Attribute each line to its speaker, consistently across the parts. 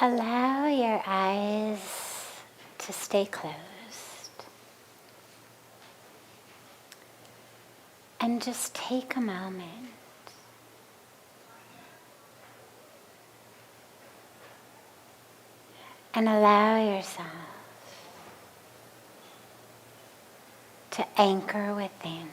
Speaker 1: Allow your eyes to stay closed. And just take a moment and allow yourself to anchor within.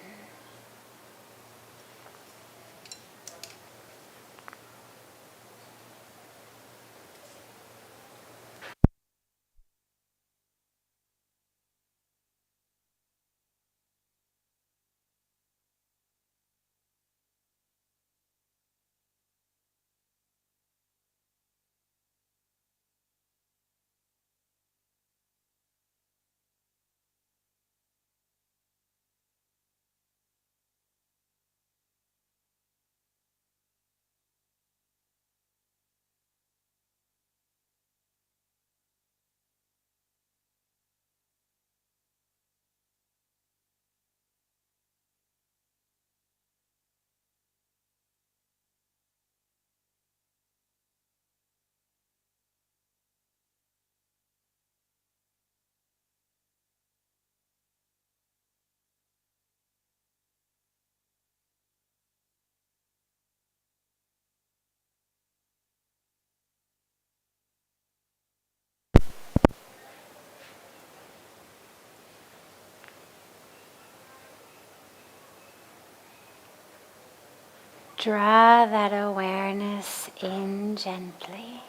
Speaker 1: Draw that awareness in gently.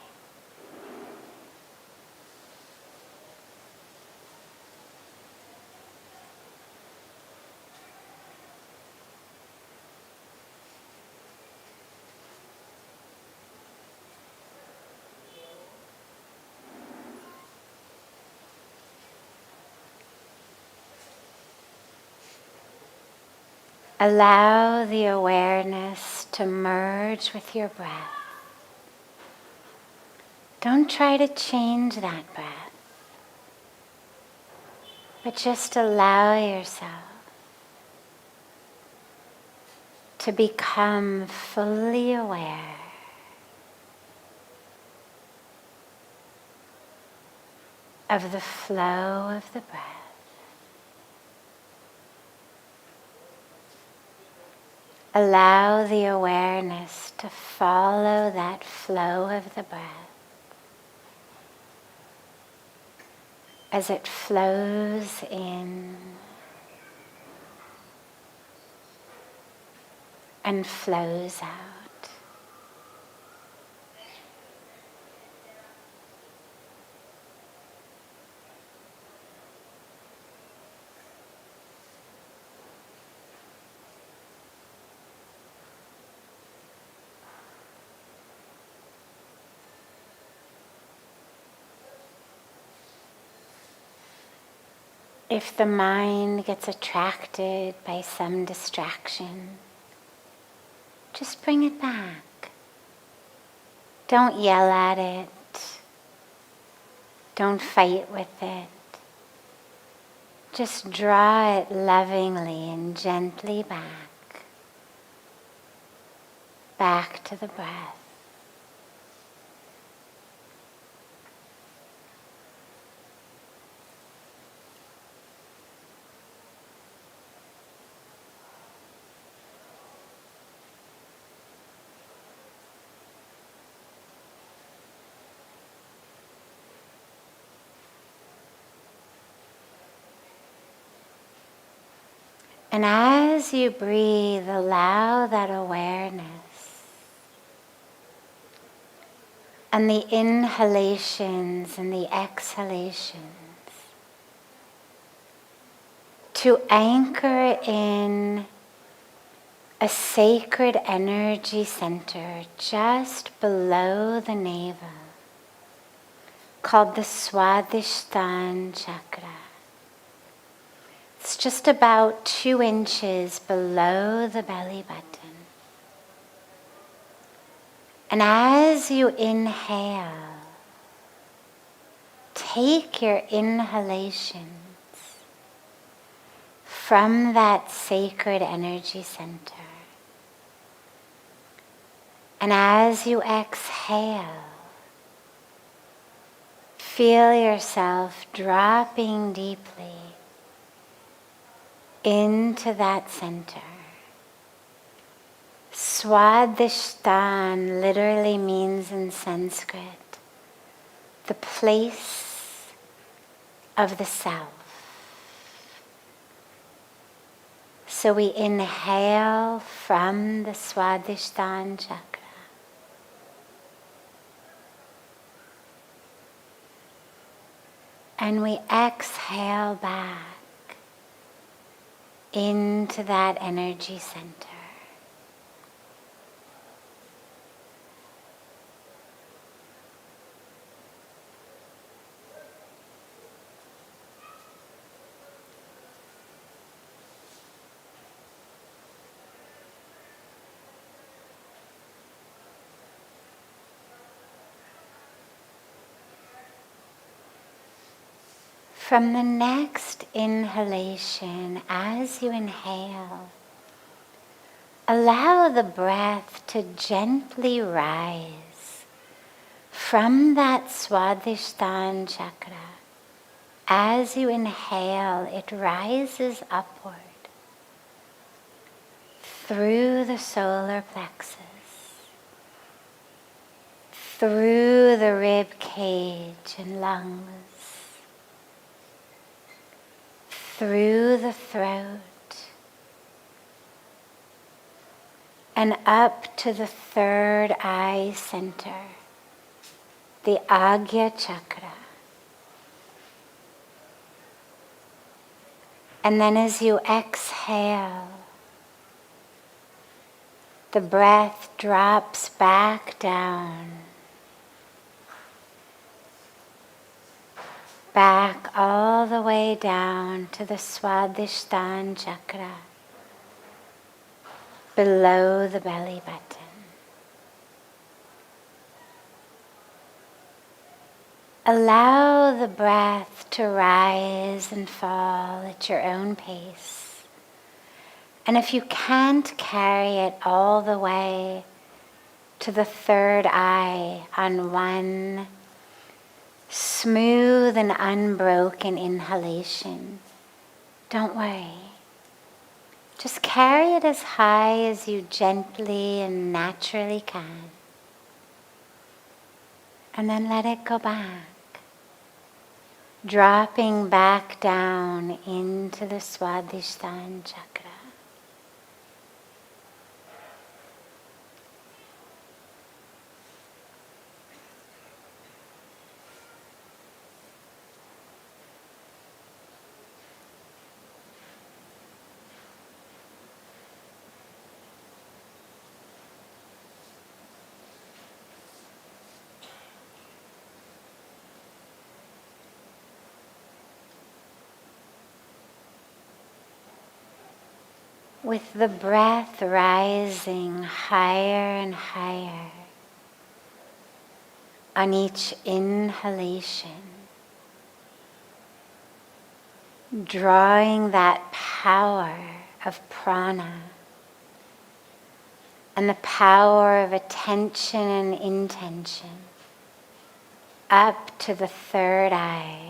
Speaker 1: Allow the awareness to merge with your breath. Don't try to change that breath, but just allow yourself to become fully aware of the flow of the breath. Allow the awareness to follow that flow of the breath as it flows in and flows out. If the mind gets attracted by some distraction, just bring it back. Don't yell at it. Don't fight with it. Just draw it lovingly and gently back to the breath. And as you breathe, allow that awareness and the inhalations and the exhalations to anchor in a sacred energy center just below the navel called the Swadhisthana chakra. It's just about 2 inches below the belly button. And as you inhale, take your inhalations from that sacred energy center. And as you exhale, feel yourself dropping deeply into that center. Swadhisthana literally means in Sanskrit, the place of the self. So we inhale from the Swadhisthana chakra. And we exhale back into that energy center. From the next inhalation, as you inhale, allow the breath to gently rise from that Swadhisthana chakra. As you inhale, it rises upward through the solar plexus, through the rib cage and lungs, through the throat, and up to the third eye center, the Agya chakra. And then as you exhale, the breath drops back down, back all the way down to the Swadhisthana chakra, below the belly button. Allow the breath to rise and fall at your own pace. And if you can't carry it all the way to the third eye on one smooth and unbroken inhalation, don't worry. Just carry it as high as you gently and naturally can. And then let it go back, dropping back down into the Swadhisthana chakra. With the breath rising higher and higher on each inhalation, drawing that power of prana and the power of attention and intention up to the third eye.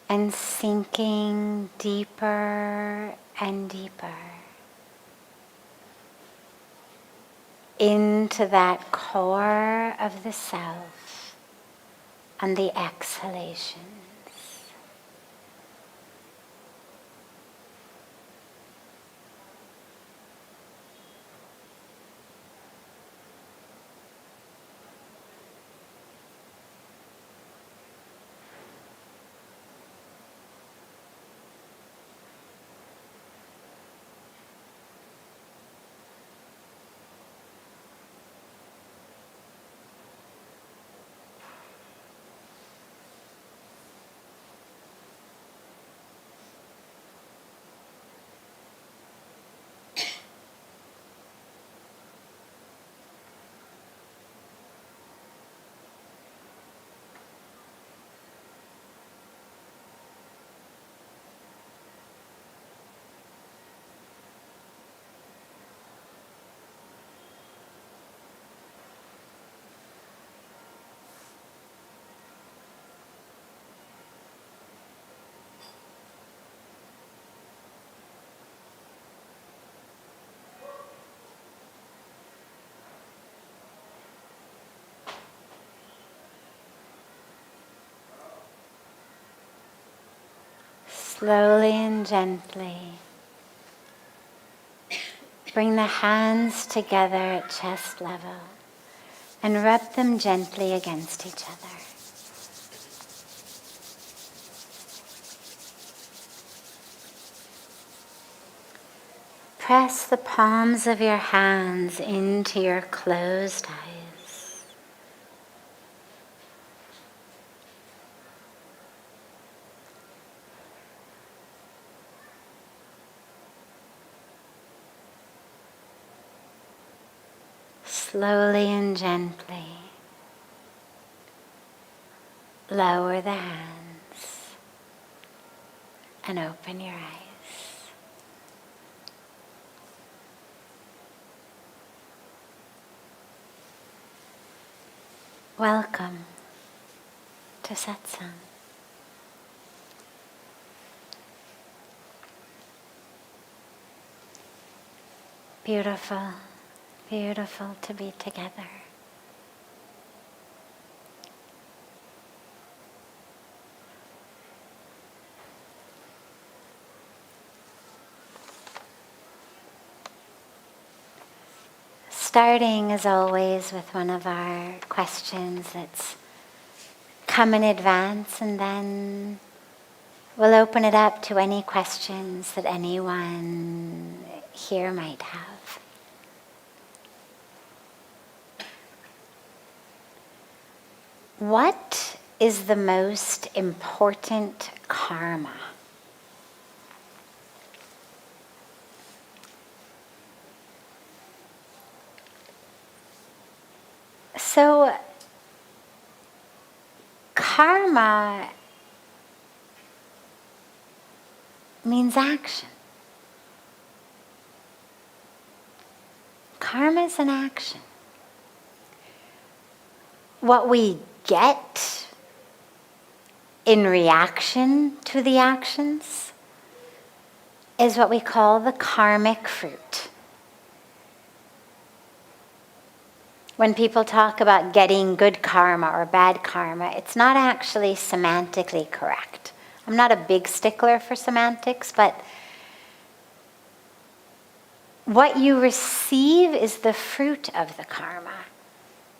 Speaker 1: And sinking deeper and deeper into that core of the self on the exhalations. Slowly and gently, bring the hands together at chest level and rub them gently against each other. Press the palms of your hands into your closed eyes. Slowly and gently lower the hands and open your eyes. Welcome to Satsang. Beautiful, beautiful to be together. Starting as always with one of our questions that's come in advance, and then we'll open it up to any questions that anyone here might have. What is the most important karma? So, karma means action. Karma is an action. What we get in reaction to the actions is what we call the karmic fruit. When people talk about getting good karma or bad karma, it's not actually semantically correct. I'm not a big stickler for semantics, but what you receive is the fruit of the karma.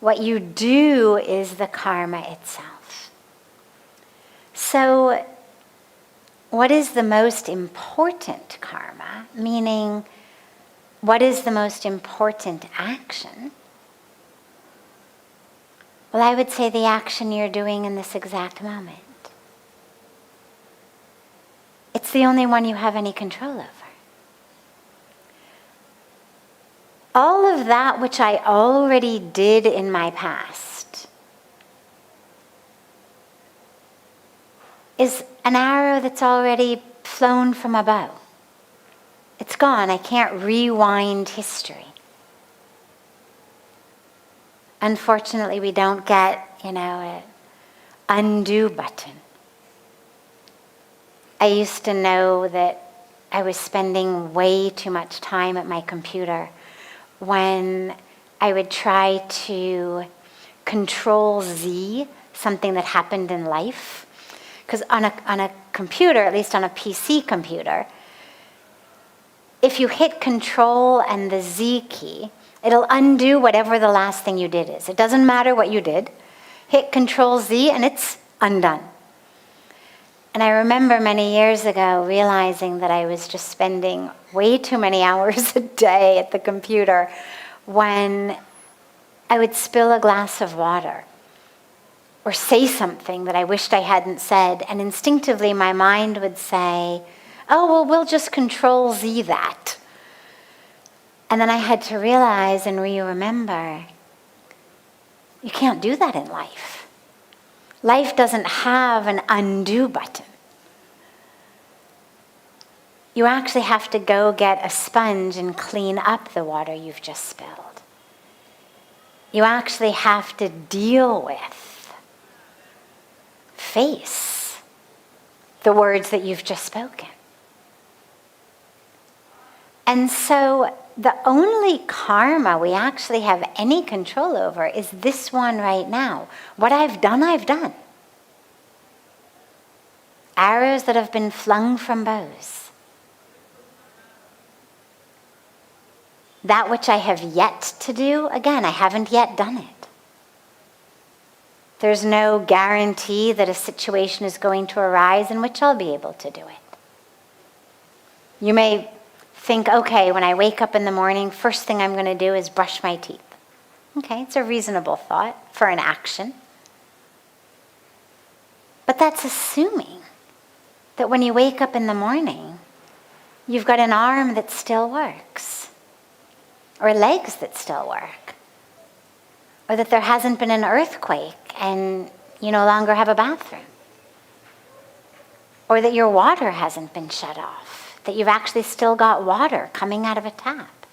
Speaker 1: What you do is the karma itself. So, what is the most important karma? Meaning, what is the most important action? Well, I would say the action you're doing in this exact moment. It's the only one you have any control over. All of that which I already did in my past is an arrow that's already flown from a bow. It's gone. I can't rewind history. Unfortunately, we don't get, an undo button. I used to know that I was spending way too much time at my computer when I would try to Control Z something that happened in life. Because on a computer, at least on a PC computer, if you hit Control and the Z key, it'll undo whatever the last thing you did is. It doesn't matter what you did. Hit Control Z and it's undone. And I remember many years ago realizing that I was just spending way too many hours a day at the computer when I would spill a glass of water or say something that I wished I hadn't said, and instinctively my mind would say, oh, well, we'll just Control Z that. And then I had to realize and remember, you can't do that in life. Life doesn't have an undo button. You actually have to go get a sponge and clean up the water you've just spilled. You actually have to deal with, face the words that you've just spoken. And so the only karma we actually have any control over is this one right now. What I've done, I've done. arrows that have been flung from bows. That which I have yet to do, again, I haven't yet done it. There's no guarantee that a situation is going to arise in which I'll be able to do it. You may think, okay, when I wake up in the morning, first thing I'm going to do is brush my teeth. Okay, it's a reasonable thought for an action. But that's assuming that when you wake up in the morning, you've got an arm that still works, or legs that still work, or that there hasn't been an earthquake and you no longer have a bathroom, or that your water hasn't been shut off, that you've actually still got water coming out of a tap,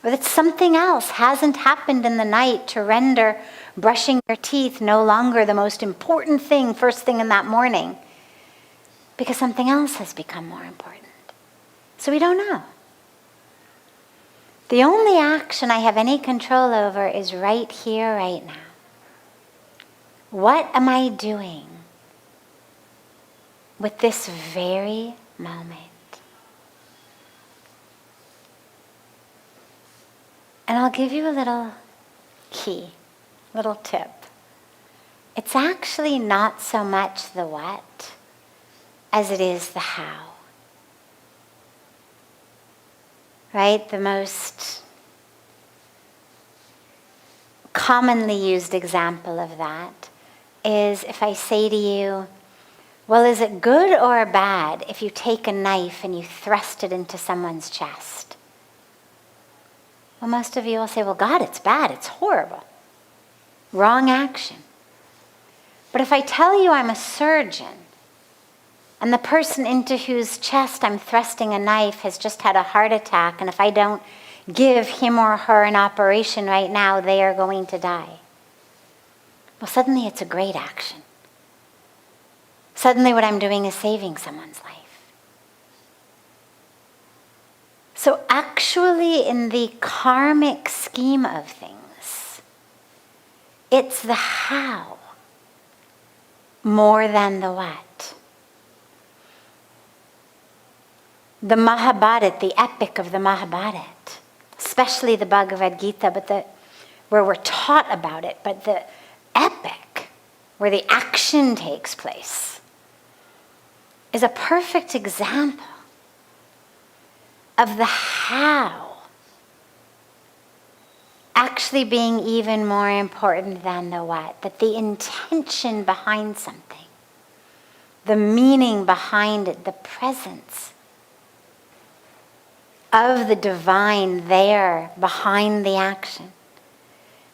Speaker 1: or that something else hasn't happened in the night to render brushing your teeth no longer the most important thing first thing in that morning, because something else has become more important. So we don't know. The only action I have any control over is right here, right now. What am I doing with this very moment? And I'll give you a little key, little tip. It's actually not so much the what as it is the how. Right? The most commonly used example of that is if I say to you, well, is it good or bad if you take a knife and you thrust it into someone's chest? Well, most of you will say, well, God, it's bad, it's horrible. Wrong action. But if I tell you I'm a surgeon, and the person into whose chest I'm thrusting a knife has just had a heart attack, and if I don't give him or her an operation right now, they are going to die. Well, suddenly it's a great action. Suddenly what I'm doing is saving someone's life. So actually, in the karmic scheme of things, it's the how more than the what. The Mahabharata, the epic of the Mahabharata, especially the Bhagavad Gita, where we're taught about it, but the epic, where the action takes place, is a perfect example of the how actually being even more important than the what. That the intention behind something, the meaning behind it, the presence of the divine there behind the action,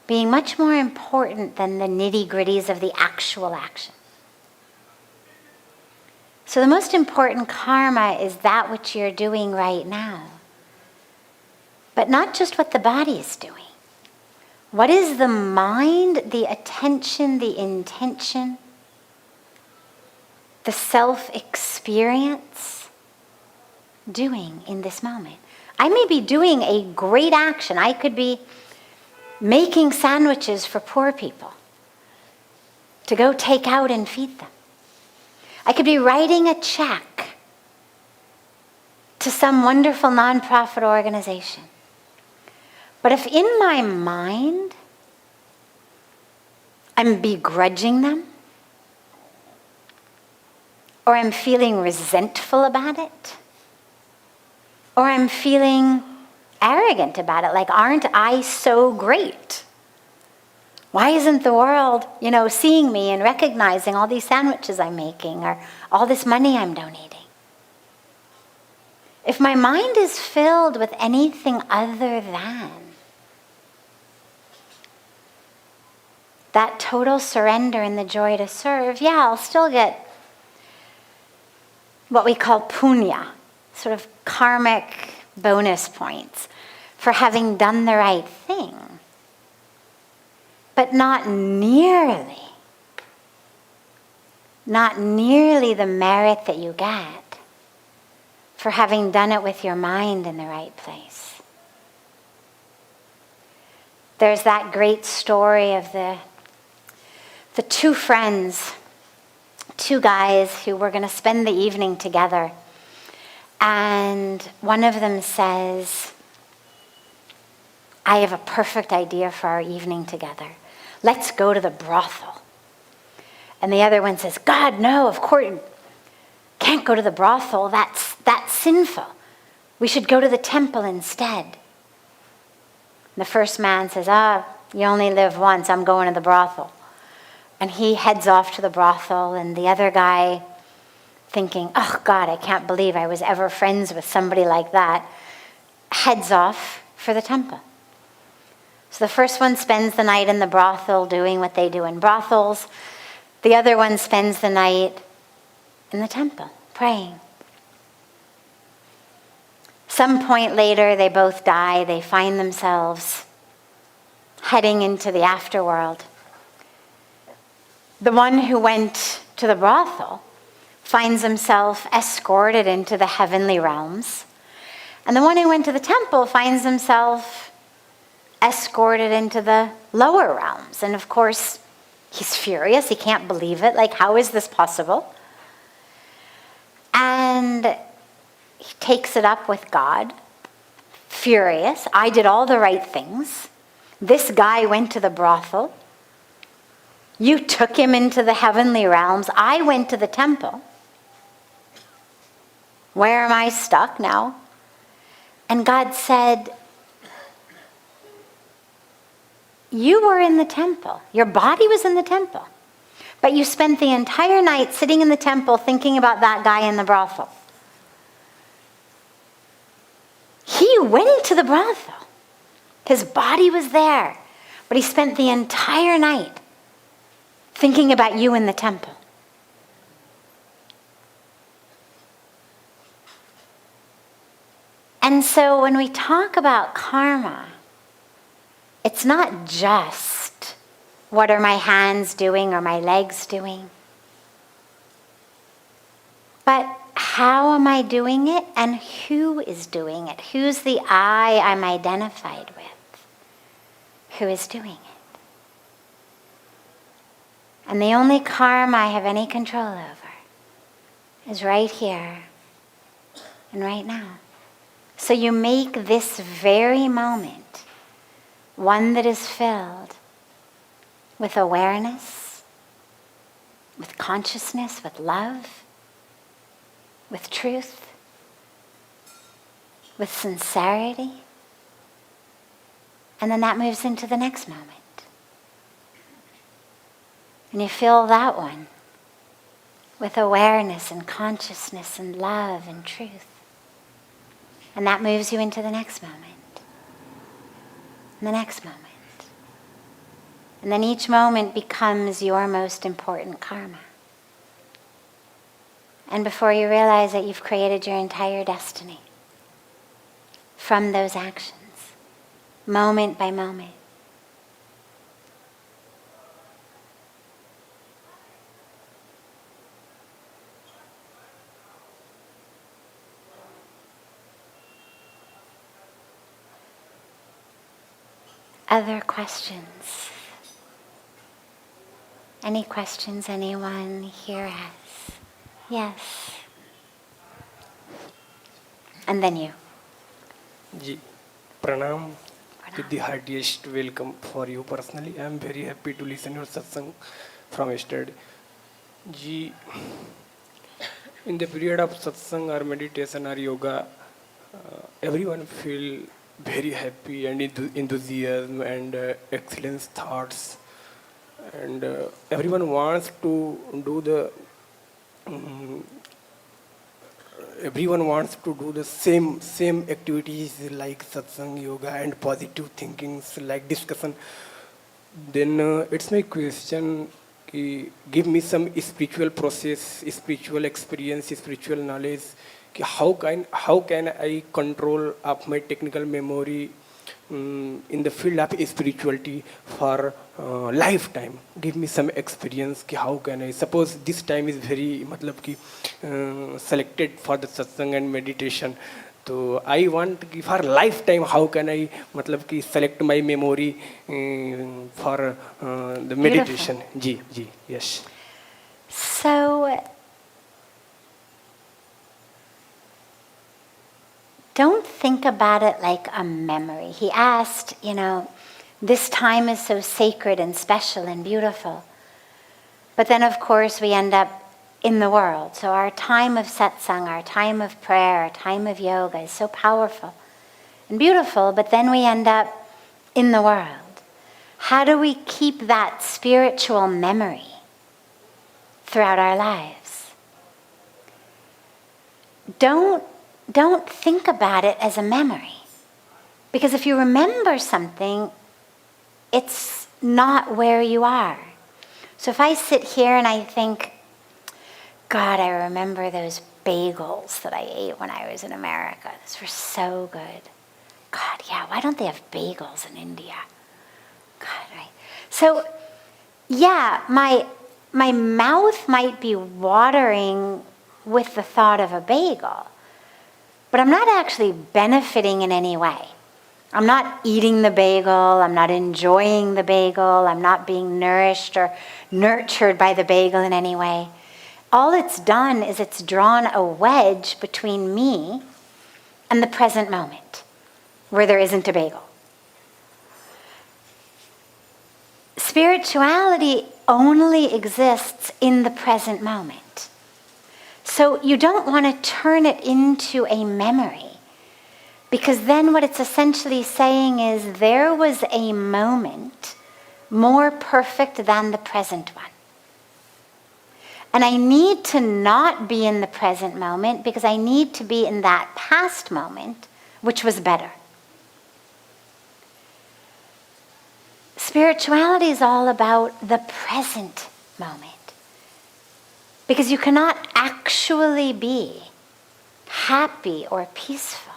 Speaker 1: being much more important than the nitty-gritties of the actual action. So the most important karma is that which you're doing right now. But not just what the body is doing. What is the mind, the attention, the intention, the self-experience doing in this moment? I may be doing a great action. I could be making sandwiches for poor people to go take out and feed them. I could be writing a check to some wonderful nonprofit organization. But if in my mind I'm begrudging them, or I'm feeling resentful about it, or I'm feeling arrogant about it, like, aren't I so great? Why isn't the world, seeing me and recognizing all these sandwiches I'm making or all this money I'm donating? If my mind is filled with anything other than that total surrender and the joy to serve, I'll still get what we call punya, sort of karmic bonus points for having done the right thing. But not nearly the merit that you get for having done it with your mind in the right place. There's that great story of the two friends two guys who were going to spend the evening together. And one of them says, I have a perfect idea for our evening together. Let's go to the brothel. And the other one says, God, no, of course, can't go to the brothel. That's sinful. We should go to the temple instead. The first man says, you only live once. I'm going to the brothel. And he heads off to the brothel, and the other guy, thinking, oh God, I can't believe I was ever friends with somebody like that, heads off for the temple. So the first one spends the night in the brothel doing what they do in brothels. The other one spends the night in the temple praying. Some point later, they both die. They find themselves heading into the afterworld. The one who went to the brothel finds himself escorted into the heavenly realms. And the one who went to the temple finds himself escorted into the lower realms. And of course, he's furious. He can't believe it. Like, how is this possible? And he takes it up with God, furious. I did all the right things. This guy went to the brothel. You took him into the heavenly realms. I went to the temple. Where am I stuck now? And God said, you were in the temple. Your body was in the temple. But you spent the entire night sitting in the temple thinking about that guy in the brothel. He went to the brothel. His body was there. But he spent the entire night thinking about you in the temple. And so when we talk about karma, it's not just what are my hands doing or my legs doing, but how am I doing it and who is doing it? Who's the I I'm identified with? Who is doing it? And the only karma I have any control over is right here and right now. So you make this very moment one that is filled with awareness, with consciousness, with love, with truth, with sincerity. And then that moves into the next moment. And you fill that one with awareness and consciousness and love and truth. And that moves you into the next moment. And the next moment. And then each moment becomes your most important karma. And before you realize it, you've created your entire destiny from those actions, moment by moment. Other questions? Any questions anyone here has? Yes. And then you.
Speaker 2: Ji, pranam. With the heartiest welcome for you personally. I am very happy to listen your satsang from yesterday. Ji, in the period of satsang or meditation or yoga, everyone feel very happy and enthusiasm and excellent thoughts, and everyone wants to do the same activities like satsang, yoga, and positive thinkings like discussion. Then it's my question, give me some spiritual process, spiritual experience, spiritual knowledge. How can I control up my technical memory in the field of spirituality for lifetime? Give me some experience. How can I? Suppose this time is very selected for the satsang and meditation. So I want for lifetime. How can I select my memory for the meditation? Ji, yes.
Speaker 1: So don't think about it like a memory. He asked, this time is so sacred and special and beautiful. But then, of course, we end up in the world. So our time of satsang, our time of prayer, our time of yoga is so powerful and beautiful, but then we end up in the world. How do we keep that spiritual memory throughout our lives? Don't think about it as a memory. Because if you remember something, it's not where you are. So if I sit here and I think, God, I remember those bagels that I ate when I was in America. Those were so good. God, yeah, why don't they have bagels in India? God, right. So, yeah, my mouth might be watering with the thought of a bagel, but I'm not actually benefiting in any way. I'm not eating the bagel, I'm not enjoying the bagel, I'm not being nourished or nurtured by the bagel in any way. All it's done is it's drawn a wedge between me and the present moment, where there isn't a bagel. Spirituality only exists in the present moment. So you don't want to turn it into a memory. Because then what it's essentially saying is there was a moment more perfect than the present one. And I need to not be in the present moment because I need to be in that past moment, which was better. Spirituality is all about the present moment. Because you cannot actually be happy or peaceful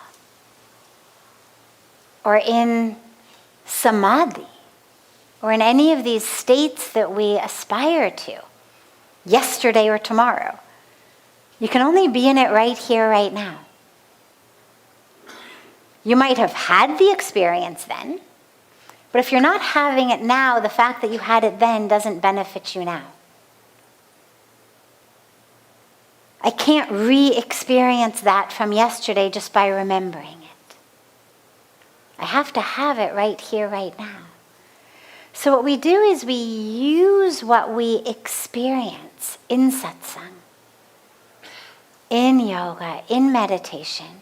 Speaker 1: or in samadhi, or in any of these states that we aspire to, yesterday or tomorrow. You can only be in it right here, right now. You might have had the experience then, but if you're not having it now, the fact that you had it then doesn't benefit you now. I can't re-experience that from yesterday just by remembering it. I have to have it right here, right now. So what we do is we use what we experience in satsang, in yoga, in meditation,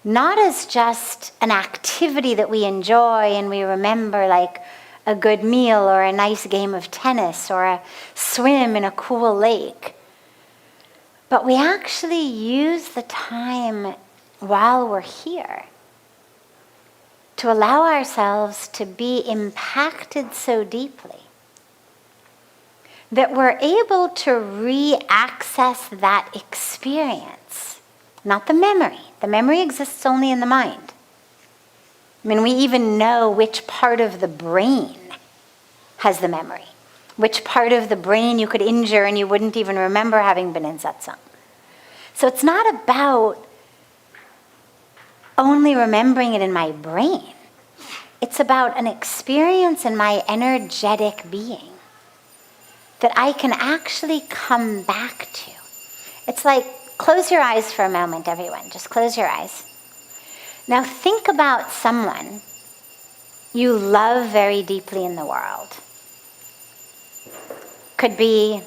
Speaker 1: not as just an activity that we enjoy and we remember, like a good meal or a nice game of tennis or a swim in a cool lake, but we actually use the time while we're here to allow ourselves to be impacted so deeply that we're able to re-access that experience, not the memory. The memory exists only in the mind. I mean, we even know which part of the brain has the memory, which part of the brain you could injure and you wouldn't even remember having been in satsang. So it's not about only remembering it in my brain. It's about an experience in my energetic being that I can actually come back to. It's like, close your eyes for a moment, everyone. Just close your eyes. Now think about someone you love very deeply in the world. Could be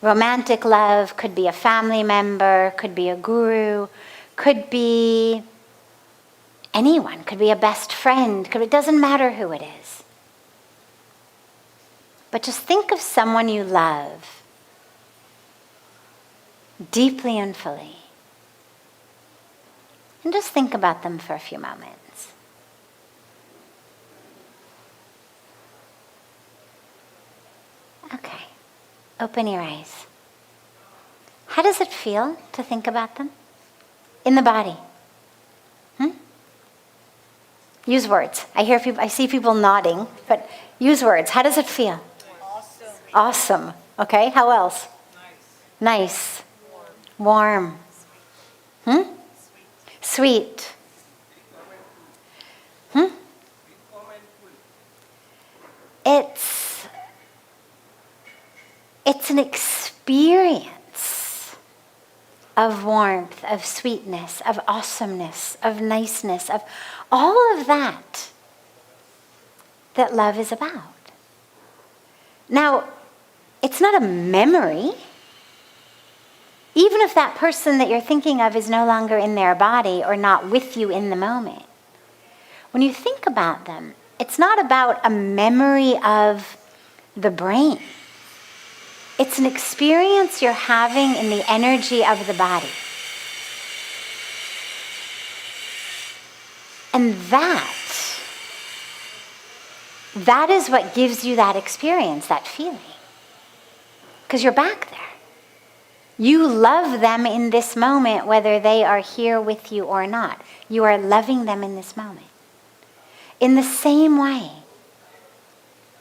Speaker 1: romantic love, could be a family member, could be a guru, could be anyone, could be a best friend, it doesn't matter who it is. But just think of someone you love deeply and fully. And just think about them for a few moments. Okay. Open your eyes. How does it feel to think about them? In the body. Use words. I see people nodding, but use words. How does it feel?
Speaker 3: Awesome.
Speaker 1: Awesome. Okay, how else? Nice. Warm. Sweet. It's an experience of warmth, of sweetness, of awesomeness, of niceness, of all of that love is about. Now, it's not a memory. Even if that person that you're thinking of is no longer in their body or not with you in the moment, when you think about them, it's not about a memory of the brain. It's an experience you're having in the energy of the body. And that is what gives you that experience, that feeling. Because you're back there. You love them in this moment, whether they are here with you or not. You are loving them in this moment. In the same way,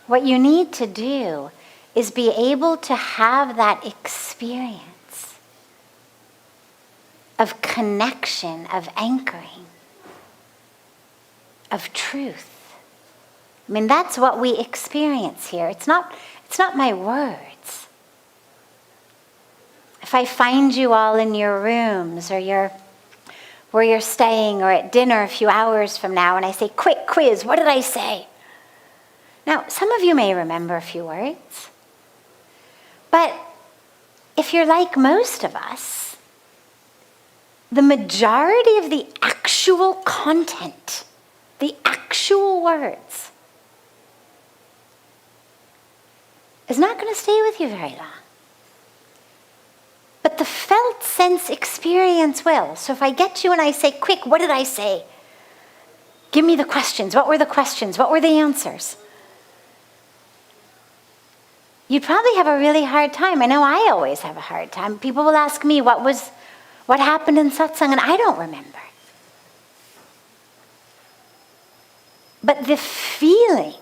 Speaker 1: what you need to do is be able to have that experience of connection, of anchoring, of truth. I mean, that's what we experience here. It's not my words. If I find you all in your rooms or where you're staying or at dinner a few hours from now and I say, quick quiz, what did I say? Now, some of you may remember a few words, but if you're like most of us, the majority of the actual content, the actual words, is not going to stay with you very long. But the felt sense experience will. So if I get you and I say, quick, what did I say? Give me the questions. What were the questions? What were the answers? You'd probably have a really hard time. I know I always have a hard time. People will ask me, what happened in satsang? And I don't remember. But the feeling,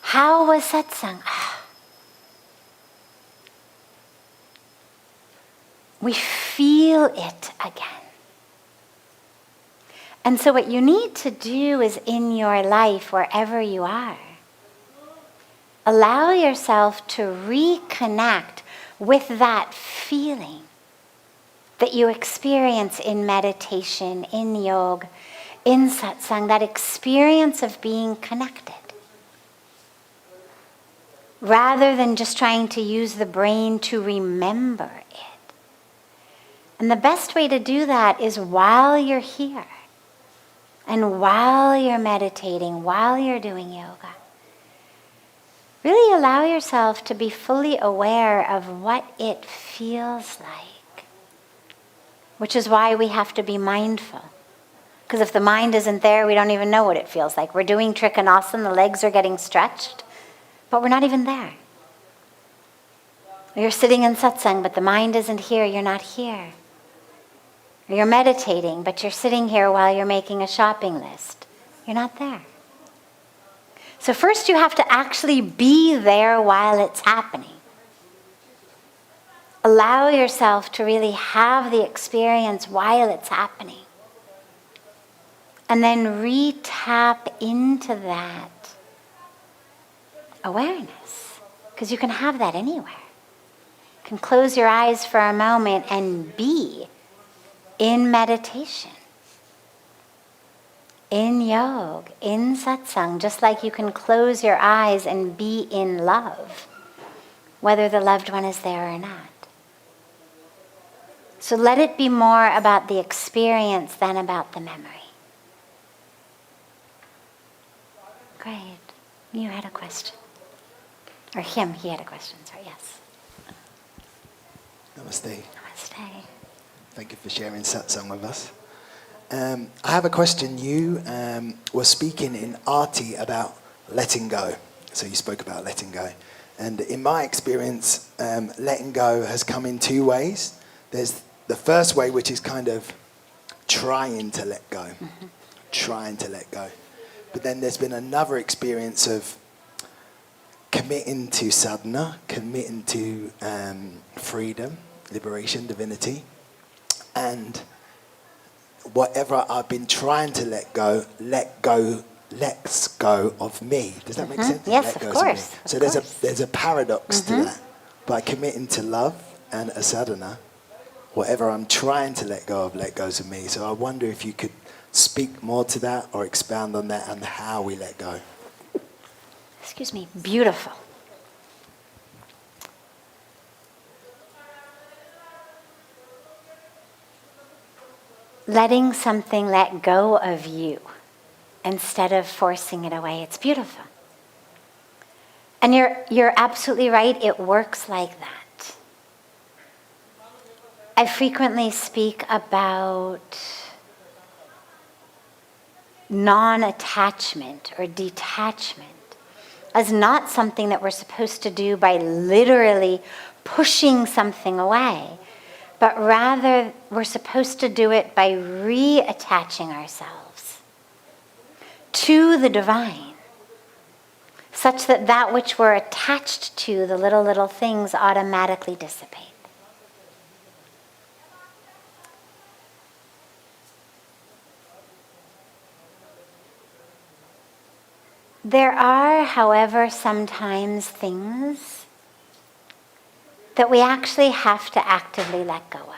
Speaker 1: how was satsang? We feel it again. And so what you need to do is in your life, wherever you are, allow yourself to reconnect with that feeling that you experience in meditation, in yoga, in satsang, that experience of being connected. Rather than just trying to use the brain to remember it. And the best way to do that is while you're here and while you're meditating, while you're doing yoga. Really allow yourself to be fully aware of what it feels like. Which is why we have to be mindful. Because if the mind isn't there, we don't even know what it feels like. We're doing trikonasana, the legs are getting stretched, but we're not even there. You're sitting in satsang, but the mind isn't here, you're not here. You're meditating, but you're sitting here while you're making a shopping list. You're not there. So first you have to actually be there while it's happening. Allow yourself to really have the experience while it's happening. And then re-tap into that awareness. Because you can have that anywhere. You can close your eyes for a moment and be in meditation, in yoga, in satsang, just like you can close your eyes and be in love, whether the loved one is there or not. So let it be more about the experience than about the memory. Great. You had a question. Or he had a question, sorry, yes.
Speaker 3: Namaste.
Speaker 1: Namaste.
Speaker 3: Thank you for sharing satsang with us. I have a question. You were speaking in Aarti about letting go. So you spoke about letting go. And in my experience, letting go has come in two ways. There's the first way, which is kind of trying to let go. Mm-hmm. Trying to let go. But then there's been another experience of committing to sadhana, committing to freedom, liberation, divinity. And whatever I've been trying to let go lets go of me. Does that make sense?
Speaker 1: Yes, of course.
Speaker 3: So there's a paradox to that. By committing to love and a sadhana, whatever I'm trying to let go of, let goes of me. So I wonder if you could speak more to that or expand on that and how we let go.
Speaker 1: Excuse me, beautiful. Letting something let go of you instead of forcing it away. It's beautiful. And you're absolutely right, it works like that. I frequently speak about non-attachment or detachment as not something that we're supposed to do by literally pushing something away, but rather we're supposed to do it by reattaching ourselves to the divine, such that that which we're attached to, the little things, automatically dissipate. There are, however, sometimes things that we actually have to actively let go of.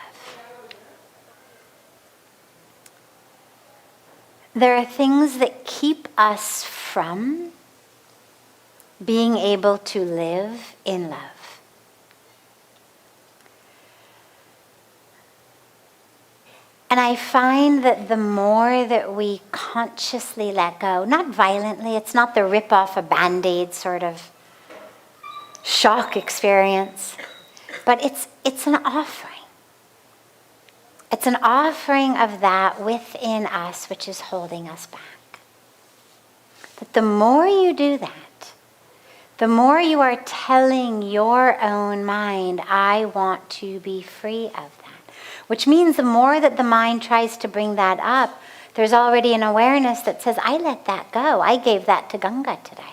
Speaker 1: There are things that keep us from being able to live in love. And I find that the more that we consciously let go, not violently, it's not the rip off a Band-Aid sort of shock experience, but it's an offering. It's an offering of that within us which is holding us back. That the more you do that, the more you are telling your own mind, I want to be free of that. Which means the more that the mind tries to bring that up, there's already an awareness that says, I let that go. I gave that to Ganga today.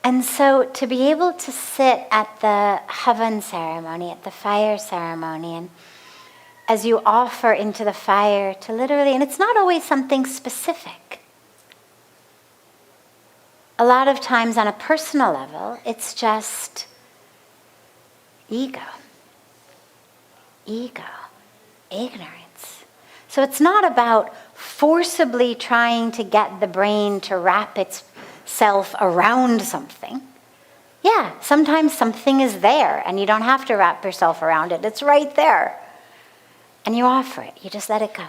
Speaker 1: And so to be able to sit at the Havan ceremony, at the fire ceremony, and as you offer into the fire to literally, and it's not always something specific. A lot of times on a personal level, it's just ego, ignorance. So it's not about forcibly trying to get the brain to wrap itself around something. Yeah, sometimes something is there and you don't have to wrap yourself around it. It's right there. And you offer it. You just let it go.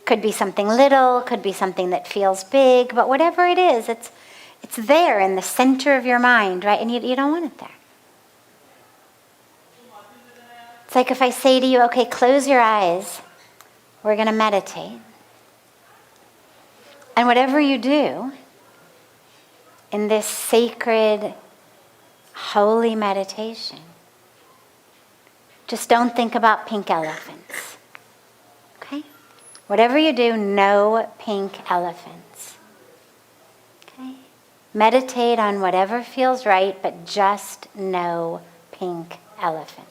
Speaker 1: Could be something little, could be something that feels big, but whatever it is, it's there in the center of your mind, right? And you don't want it there. It's like if I say to you, okay, close your eyes. We're going to meditate. And whatever you do in this sacred, holy meditation, just don't think about pink elephants. Okay? Whatever you do, no pink elephants. Okay? Meditate on whatever feels right, but just no pink elephants.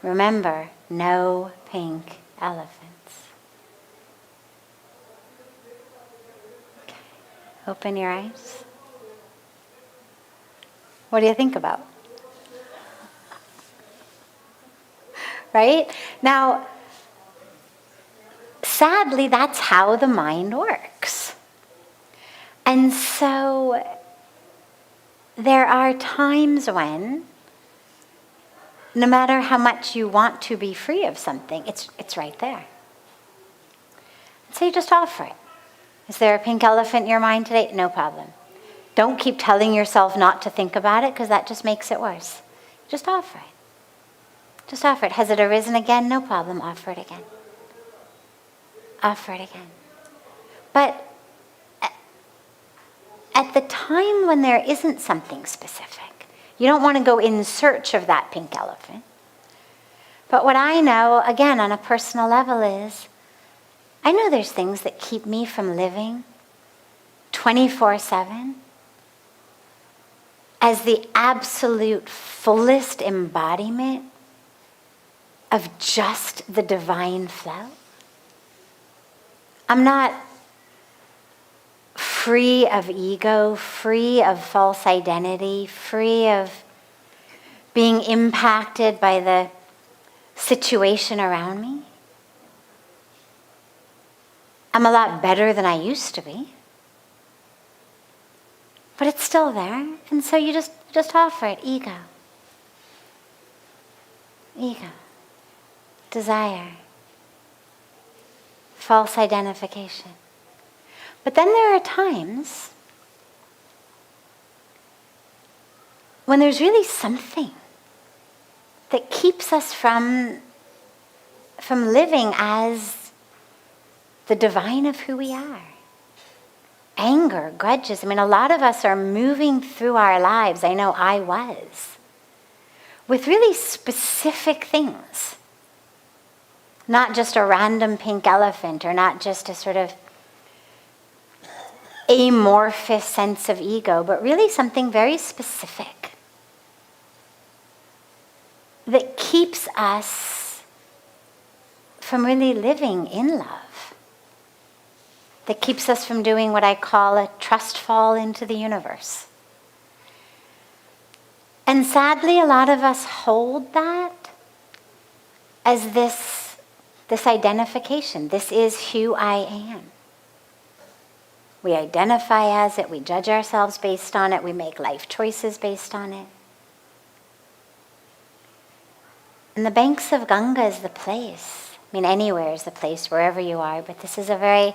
Speaker 1: Remember, no pink elephants. Okay. Open your eyes. What do you think about? Right? Now, sadly, that's how the mind works. And so, there are times when, no matter how much you want to be free of something, it's right there. So you just offer it. Is there a pink elephant in your mind today? No problem. Don't keep telling yourself not to think about it, because that just makes it worse. Just offer it. Just offer it. Has it arisen again? No problem. Offer it again. Offer it again. But at the time when there isn't something specific, you don't want to go in search of that pink elephant. But what I know, again, on a personal level is, I know there's things that keep me from living 24/7 as the absolute fullest embodiment of just the divine flow. I'm not free of ego, free of false identity, free of being impacted by the situation around me. I'm a lot better than I used to be. But it's still there. And so you just offer it. Ego. Ego. Desire. False identification. But then there are times when there's really something that keeps us from living as the divine of who we are. Anger, grudges. I mean, a lot of us are moving through our lives, I know I was, with really specific things. Not just a random pink elephant, or not just a sort of amorphous sense of ego, but really something very specific that keeps us from really living in love, that keeps us from doing what I call a trust fall into the universe. And sadly, a lot of us hold that as this identification. This is who I am. We identify as it, we judge ourselves based on it, we make life choices based on it. And the banks of Ganga is the place. I mean, anywhere is the place, wherever you are, but this is a very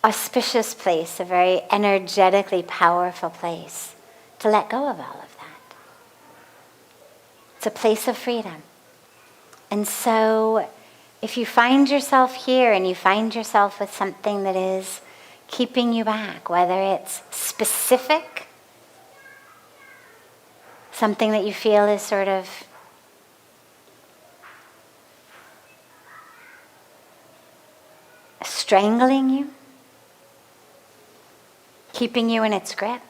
Speaker 1: auspicious place, a very energetically powerful place to let go of all of that. It's a place of freedom. And so, if you find yourself here and you find yourself with something that is keeping you back, whether it's specific, something that you feel is sort of strangling you, keeping you in its grip,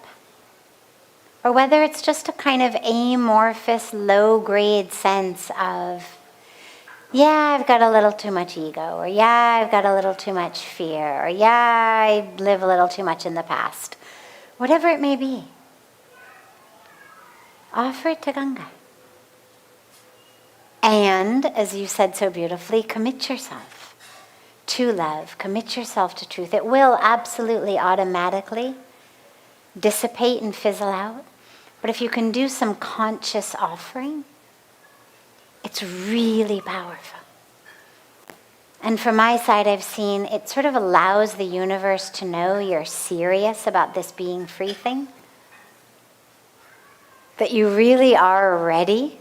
Speaker 1: or whether it's just a kind of amorphous, low-grade sense of, yeah, I've got a little too much ego, or yeah, I've got a little too much fear, or yeah, I live a little too much in the past. Whatever it may be, offer it to Ganga. And, as you said so beautifully, commit yourself to love, commit yourself to truth. It will absolutely automatically dissipate and fizzle out. But if you can do some conscious offering, it's really powerful. And from my side, I've seen it sort of allows the universe to know you're serious about this being free thing. That you really are ready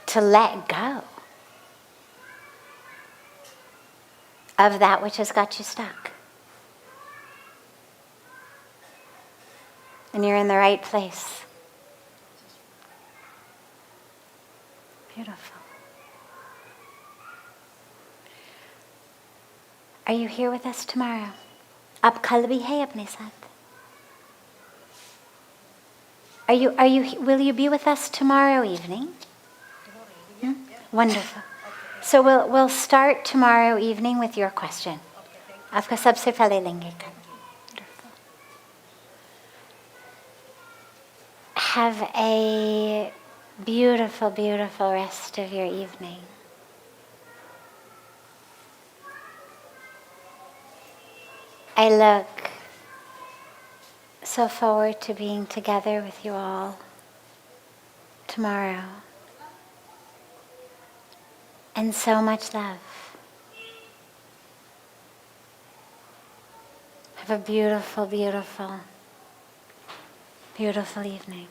Speaker 1: to let go of that which has got you stuck. And you're in the right place. Beautiful. Are you here with us tomorrow? Ab kal bhi hai apne saath. Will you be with us tomorrow evening? Wonderful. So we'll start tomorrow evening with your question. आपका सबसे पहले लेंगे कल. Have a beautiful, beautiful rest of your evening. I look so forward to being together with you all tomorrow. And so much love. Have a beautiful, beautiful, beautiful evening.